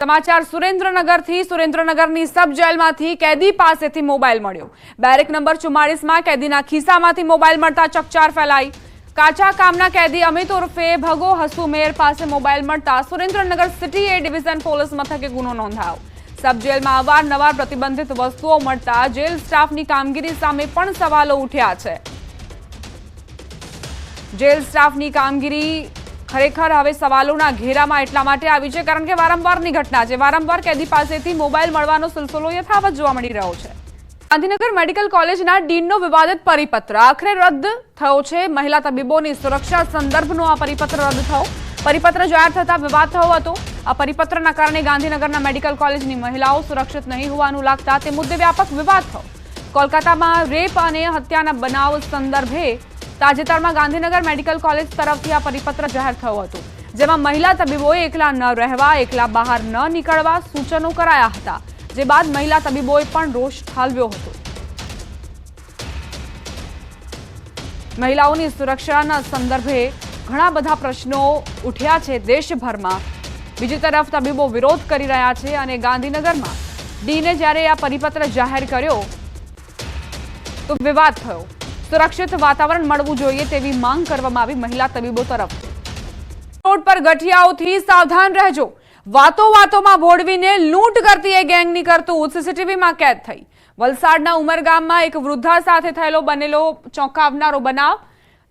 समाचार सुरेन्द्रनगरथी सुरेन्द्रनगरनी सब जेलमांथी कैदी पासेथी मोबाइल मळ्यो। बेरेक नंबर 44 में कैदीना खीसामांथी मोबाइल मळता चकचार फैलाई। काचा कामना कैदी अमित उर्फे भगो हसुमेर पासे मोबाइल मळता Surendranagar city A division police मथके गुनो नोंधायो। सब जेल में अवारनवार प्रतिबंधित वस्तुओं मळता जेल स्टाफनी कामगीरी सामे पण सवालो उठ्या छे। जेल स्टाफनी कामगीरी खरेखर हवे सवालोना घेरामां એટલા માટે આવી છે કારણ કે વારંવારની ઘટના છે। વારંવાર કેદી પાસેથી મોબાઈલ મળવાનો સિલસિલો યથાવત જોવા મળી રહ્યો છે। ગાંધીનગર મેડિકલ કોલેજના ડીનનો વિવાદિત પરિપત્ર આખરે રદ થયો છે। મહિલા તબીબોની સુરક્ષા સંદર્ભનો આ પરિપત્ર રદ થયો। પરિપત્ર જાહેર થતા વિવાદ થયો હતો। આ પરિપત્રના કારણે ગાંધીનગરના મેડિકલ કોલેજની મહિલાઓ સુરક્ષિત નહીં હોવાનું લાગતા તે મુદ્દે વ્યાપક વિવાદ થયો। કોલકાતામાં રેપ અને હત્યાના બનાવ સંદર્ભે તાજેતરમાં ગાંધીનગર મેડિકલ કોલેજ તરફથી આ પરિપત્ર જાહેર થયો હતો, જેમાં મહિલા તબીબોએ એકલા ન રહેવા, એકલા બહાર ન નીકળવા સૂચનો કરાયા હતા, જે બાદ મહિલા તબીબોએ પણ રોષ ઠાલવ્યો હતો। મહિલાઓની સુરક્ષાના સંદર્ભે ઘણા બધા પ્રશ્નો ઉઠ્યા છે દેશભરમાં। બીજી તરફ તબીબો વિરોધ કરી રહ્યા છે અને ગાંધીનગરમાં ડીને જ્યારે આ પરિપત્ર જાહેર કર્યો તો વિવાદ થયો। सुरक्षित वातावरण मळवुं जोईए तेवी मांग करवामां आवी महिला तबीबो तरफ। रोड पर गठियाओथी सावधान रहेजो। वातो वातोमां भोळवीने लूंट करती ए गैंगनी करतूत सीसीटीवी में कैद थई। वलसाडना उमरगाममां एक वृद्धा साथे थयेलो बनेलो चौंकावनारो बनाव,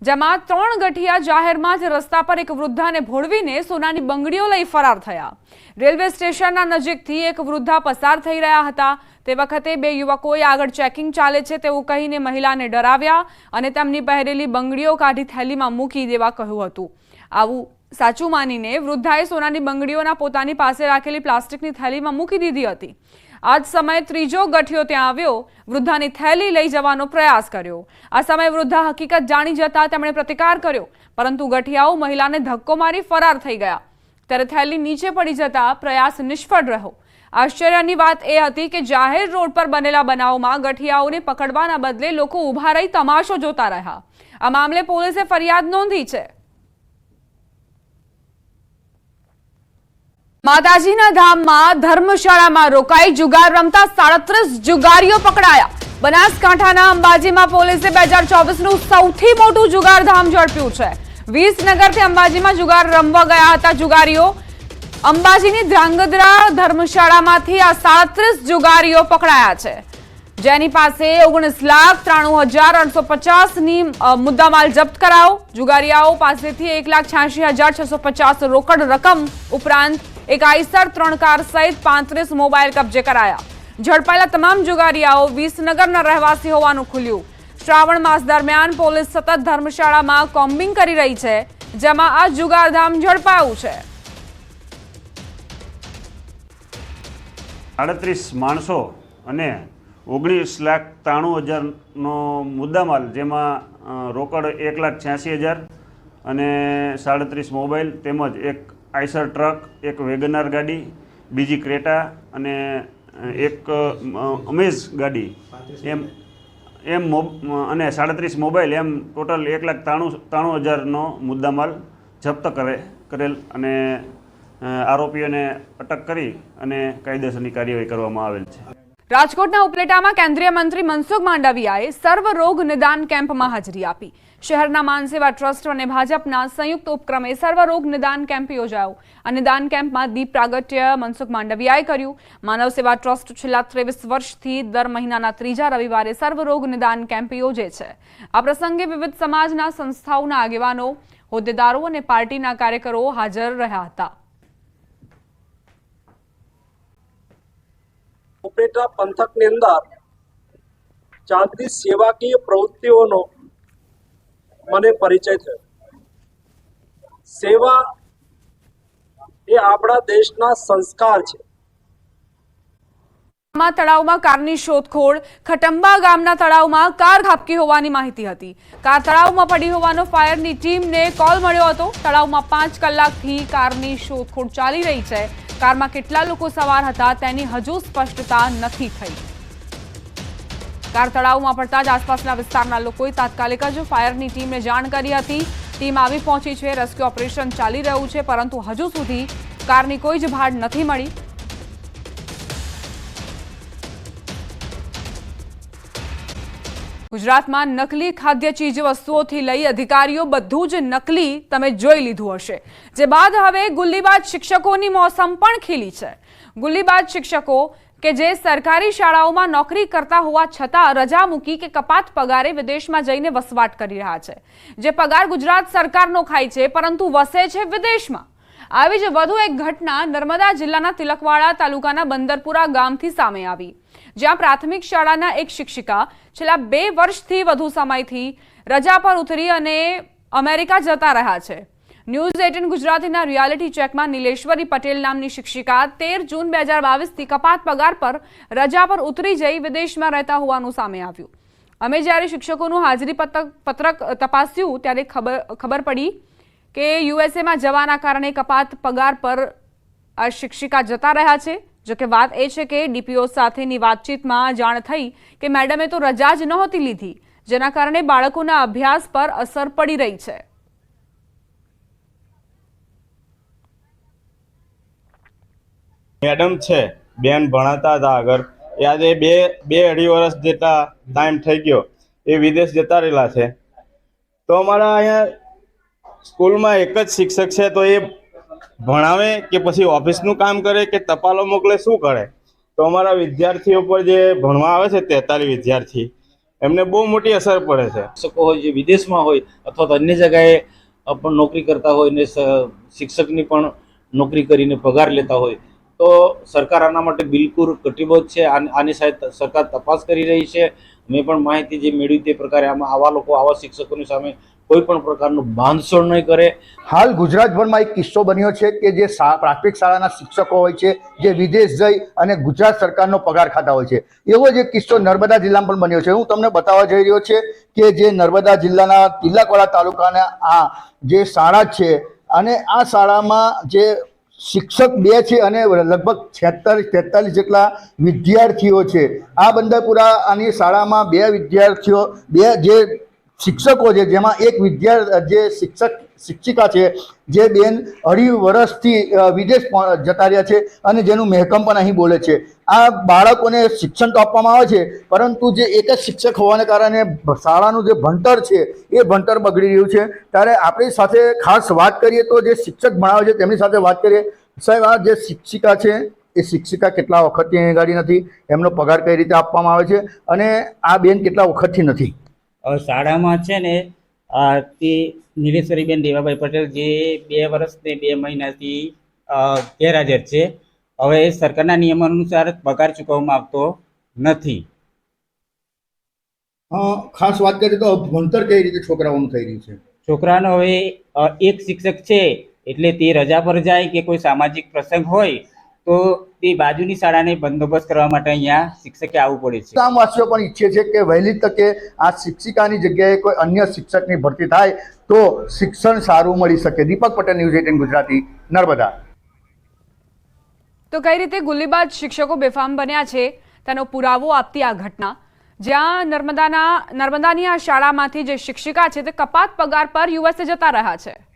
जेमां 3 गठिया जाहेरमां ज रस्ता पर एक वृद्धाने भोळवीने सोनानी बंगड़ीओ लई फरार थया। रेलवे स्टेशनना नजीकथी एक वृद्धा पसार थई रह्या हता ते वखते बे युवकोए आगळ चेकिंग चाले छे तेवुं कहीने महिलाने डराव्या अने तेमनी पहेरेली बंगड़ीओ काढी थैलीमां मूकी देवा कह्युं हतुं। आवुं साचुं मानीने वृद्धाए सोनानी बंगड़ीओना पोतानी पासे राखेली प्लास्टिकनी थैलीमां मूकी दीधी हती। आज समय त्रीजो गठियो त्यां आव्यो, वृद्धानी थैली लई जवानो प्रयास कर्यो। आ समय वृद्धा हकीकत जाणी जता तेमणे प्रतिकार कर्यो, परंतु गठियाओ महिलाने धक्को मारी फरार थई गया। त्यारे थैली नीचे पड़ी जता प्रयास निष्फळ रह्यो। आश्चर्यनी वात ए हती के जाहेर रोड पर बनेला बनावमां गठियाओने पकड़वाना बदले लोको उभा रही तमाशो जोता रह्या। आ मामले पोलीसे फरियाद नोंधी छे। माताजीना धाममां धर्मशाळामां रोकाई जुगार रमता 37 जुगारीओ पकड़ाया। बनासकांठाना अंबाजीमां पोलीसे 2024 નું સૌથી મોટું જુગારધામ ઝડપ્યું છે। વિસનગરથી અંબાજીમાં જુગાર રમવા ગયા હતા જુગારીઓ। અંબાજીની ધ્રાંગધ્રા ધર્મશાળામાંથી આ 37 જુગારીઓ પકડાયા છે, જેની પાસે 19,93,850 ની મુદ્દામાલ જપ્ત કરાયો। જુગારીયાઓ પાસેથી 1,86,650 રોકડ રકમ ઉપરાંત एक आईसर 3 कार सहित 35 मोबाइल कब्जे कराया। झड़पाયેલા તમામ जुगारियाओ विसनगरना રહેવાસી હોવાનું ખુલ્યું। श्रावण मास दरमियान पोलीस सतत धर्मशाळामां कोम्बिंग करी रही है, जेमां आ जुगारधाम झड़पायुं छे। 38 माणसों अने 19,93,000 नो मुद्दामाल, जेमां रोकड़ 1,86,000 अने 37 मोबाइल तेमज एक आईसर ट्रक, एक वेगनार गाड़ी, बीजी क्रेटा अने एक अमेज गाड़ी एम एम अने 37 मोबाइल एम टोटल 1,93,000 नो मुद्दामाल जप्त करेल अने आरोपीओने अटक करी अने कायदेसरनी कार्यवाही करवामां आवेल छे। राजकोटना उपलेटामां केंद्रीय मंत्री मनसुख मांडवियाए सर्वरोग निदान केम्पमां हाजरी आपी। शहरना मानसेवा ट्रस्ट और भाजपना संयुक्त उपक्रमे सर्वरोग निदान केम्प योजायो। आ निदान केम्पमां दीप प्रागट्य मनसुख मांडवियाए कर्युं। मानव सेवा ट्रस्ट छेल्ला 23 वर्षथी दर महीनाना त्रीजा रविवारे सर्वरोग निदान केम्प योजे छे। आ प्रसंगे विविध समाजना संस्थाओना आगेवानो, होद्देदारो अने पार्टीना कार्यकरो हाजर रह्या हता। ઉપલેટા પંથકની અંદર ચાલતી સેવાકીય પ્રવૃત્તિઓનો મને પરિચય થયો। સેવા એ આપણા દેશના સંસ્કાર છે। તળાવમાં કારની શોધખોળ। ખટંબા ગામના તળાવમાં કાર ખાબકી હોવાની માહિતી હતી। કાર તળાવમાં પડી હોવાનો ફાયરની ટીમને કોલ મળ્યો હતો। તળાવમાં 5 કલાકથી કારની શોધખોળ ચાલી રહી છે। કારમાં કેટલા લોકો સવાર હતા તેની હજુ સ્પષ્ટતા નથી થઈ। કાર તળાવમાં પડતા જ આસપાસના વિસ્તારના લોકોએ તાત્કાલિક જ ફાયરની ટીમને જાણ કરી હતી। ટીમ આવી પહોંચી છે। રેસ્ક્યુ ઓપરેશન ચાલી રહ્યું છે, પરંતુ હજુ સુધી કારની કોઈ જ ભાડ નથી મળી। ગુજરાતમાં નકલી ખાદ્ય ચીજ વસ્તુઓથી લઈ અધિકારીઓ બધું જ નકલી તમે જોઈ લીધું હશે, જે બાદ હવે ગુલ્લીબાજ શિક્ષકોની મોસમ પણ ખીલી છે। ગુલ્લીબાજ શિક્ષકો કે જે સરકારી શાળાઓમાં નોકરી કરતા હોવા છતાં રજા મૂકી કે કપાત પગારે વિદેશમાં જઈને વસવાટ કરી રહ્યા છે, જે પગાર ગુજરાત સરકારનો ખાય છે પરંતુ વસે છે વિદેશમાં। આવી જ વધુ એક ઘટના નર્મદા જિલ્લાના તિલકવાડા તાલુકાના બંદરપુરા ગામથી સામે આવી, જ્યાં પ્રાથમિક શાળાના એક શિક્ષિકા છેલ્લા 2 વર્ષથી વધુ સમયથી રજા પર ઉતરી અને અમેરિકા જતા રહ્યા છે। ન્યૂઝ 18 ગુજરાતીના રિયાલિટી ચેકમાં નીલેશ્વરી પટેલ નામની શિક્ષિકા 13 જૂન 2022થી કપાત પગાર પર રજા પર ઉતરી જઈ વિદેશમાં રહેતા હોવાનું સામે આવ્યું। અમે જ્યારે શિક્ષકોનું હાજરી પત્રક તપાસ્યું ત્યારે ખબર પડી કે યુએસએમાં જવાના કારણે કપાત પગાર પર આ શિક્ષિકા જતા રહ્યા છે। જો કે વાત એ છે કે ડીપીઓ સાથેની વાતચીતમાં જાણ થઈ કે મેડમે તો રજા જ નહોતી લીધી, જેના કારણે બાળકોના અભ્યાસ પર અસર પડી રહી છે। મેડમ છે, બેન ભણાતા હતા આગળ, યાદે બે અઢી વર્ષ જેટલા ટાઈમ થઈ ગયો એ વિદેશ જતા રહેલા છે। તો અમારા અહીંયા સ્કૂલમાં એક જ શિક્ષક છે, તો એ ભણાવે કે પછી ઓફિસનું કામ કરે કે ટપાલો મોકલે, શું કરે? તો અમારા વિદ્યાર્થીઓ પર જે ભણવા આવે છે 43 વિદ્યાર્થી, એમને બહુ મોટી અસર પડે છે। શિક્ષકો હોય જે વિદેશમાં હોય અથવા તો અન્ય જગ્યાએ પણ નોકરી કરતા હોય ને શિક્ષકની પણ નોકરી કરીને પગાર લેતા હોય, તો સરકાર આના માટે બિલકુલ કટિબદ્ધ છે। આની સાથે સરકાર તપાસ કરી રહી છે। મેં પણ માહિતી જે મેળવી તે પ્રકારે આવા લોકો આવા શિક્ષકોની સામે કોઈ પણ પ્રકારનું બાંધછોડ નહીં કરે। હાલ ગુજરાતભરમાં એક કિસ્સો બન્યો છે કે જે પ્રાથમિક શાળાના શિક્ષકો હોય છે જે વિદેશ જઈ અને ગુજરાત સરકારનો પગાર ખાતા હોય છે, એવો જ એક કિસ્સો નર્મદા જિલ્લામાં પણ બન્યો છે। હું તમને બતાવવા જઈ રહ્યો છે કે જે નર્મદા જિલ્લાના તિલકવાડા તાલુકાના આ જે શાળા છે, અને આ શાળામાં જે શિક્ષક 2 છે અને લગભગ 46-43 જેટલા વિદ્યાર્થીઓ છે। આ બંદરપુરા આની શાળામાં 2 વિદ્યાર્થીઓ, 2 જે શિક્ષકો છે, જેમાં એક જે શિક્ષિકા છે જે બેન 2.5 વર્ષથી વિદેશ જતા રહ્યા છે અને જેનું મહેકમ પણ અહીં બોલે છે। આ બાળકોને શિક્ષણ તો આપવામાં આવે છે, પરંતુ જે એક જ શિક્ષક હોવાને કારણે શાળાનું જે ભણતર છે એ ભણતર બગડી રહ્યું છે। ત્યારે આપણી સાથે ખાસ વાત કરીએ તો જે શિક્ષક ભણાવે છે તેમની સાથે વાત કરીએ। સાહેબ, આ જે શિક્ષિકા છે એ શિક્ષિકા કેટલા વખતથી અહીં ગાડી નથી, એમનો પગાર કઈ રીતે આપવામાં આવે છે, અને આ બેન કેટલા વખતથી નથી? શાળામાં છે ને તે નીલેશ્વરીબેન દેવાભાઈ પટેલ જે 2 વર્ષ ને 2 મહિનાથી ગેરહાજર છે। હવે સરકારના નિયમ અનુસાર પગાર ચૂકવવામાં આવતો નથી। ખાસ વાત કરીએ તો ભણતર કઈ રીતે છોકરાઓનું થઈ રહ્યું છે? છોકરાનો હવે એક શિક્ષક છે એટલે તે રજા પર જાય કે કોઈ સામાજિક પ્રસંગ હોય તો તે બાજુની શાળાને બંદોબસ્ત કરવા માટે અહીંયા શિક્ષકે આવવું પડે છે। ગામવાસીઓ પણ ઈચ્છે છે કે વહેલી તકે આ શિક્ષિકાની જગ્યાએ કોઈ અન્ય શિક્ષકની ભરતી થાય તો શિક્ષણ સારું મળી શકે। દીપક પટેલ, ન્યૂઝ 18 ગુજરાતી, નર્મદા। તો કઈ રીતે ગુલ્લીબાજ શિક્ષકો બેફામ બન્યા છે તેનો પુરાવો આપતી આ ઘટના, જ્યાં નર્મદાની આ શાળામાંથી જે શિક્ષિકા છે તે કપાત પગાર પર યુએસએ જતા રહ્યા છે।